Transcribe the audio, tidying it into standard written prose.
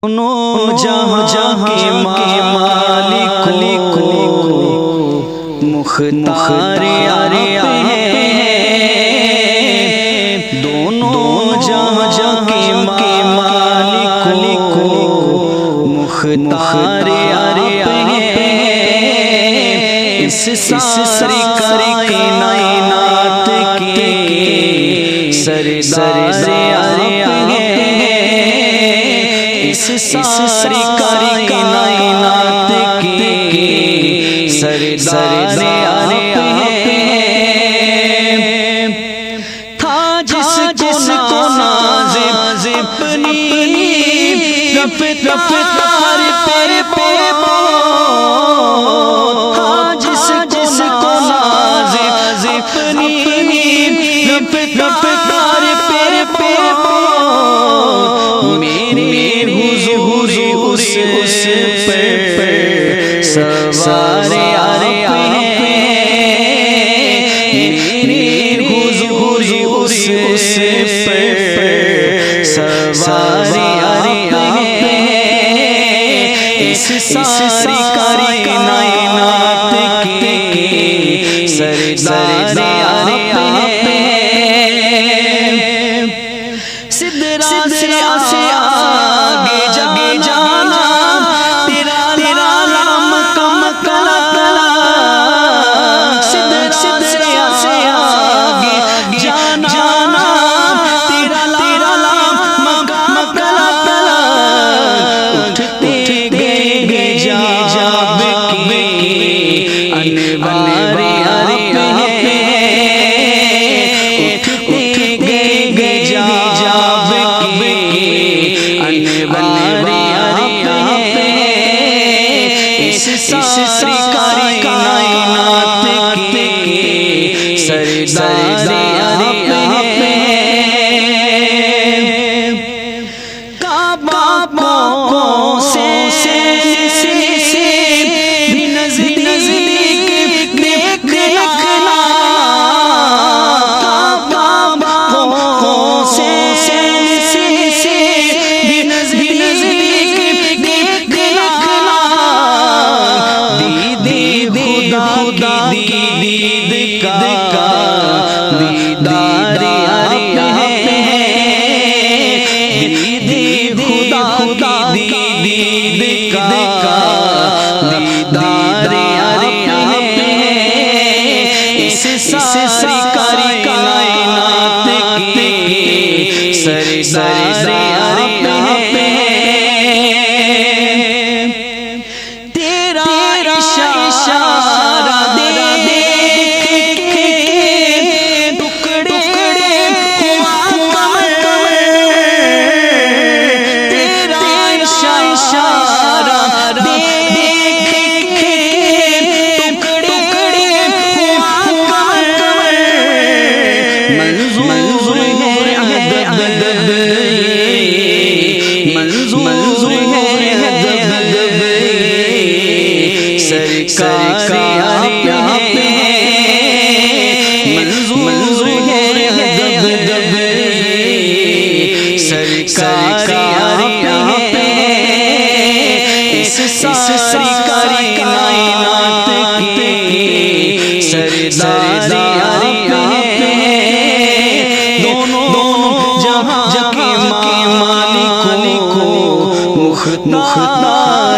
جہاں کے مالک مختار آپ ہیں، دونوں جہاں کے مالک مختار آپ ہیں، اس ساری کائنات کے سردار آپ ہیں، اس ساری کائنات کے سردار آپ ہیں، تھا جس کو ناز اپنی رفتار پر تھا جس کو ناز اپنی رفتار پر میرے حضور اس پر سوار آپ ہیں، میرے حضور اس پر سوار آپ ہیں، اس ساری کائنات کے سردار آپ ہیں، سدرا سے آگے جانا تیرا نام کم کلا، سدرا سے آگے جانا تیرا نام کم کلا، اٹھتے گئے جاب کے انوار آپ ہیں، اٹھتے گئے جاب کے انوار آپ ہیں، اس ساری کائنات کے سردار آپ ہیں، کعبہ کو سے بھی نزدیک دیکھنا، کعبہ کو سے بھی نزدیک دیکھنا، دید خدا کی دید کا دیدار آپ ہیں، دید خدا کی دید کا دیدار آپ ہیں، اس ساری کائنات کے سردار آپ ہیں، تیرا اشارہ دیکھ کے ٹکڑے ہوا قمر، تیرا اشارہ دیکھ کے ٹکڑے ہوا قمر، منظور ہے ادب، منظور ہے ادب، سرکار آپ ہیں، منظور ہے ادب، سرکار آپ ہیں، اس ساری کائنات کے سردار آپ ہیں، دونوں جہاں کے مالک مختار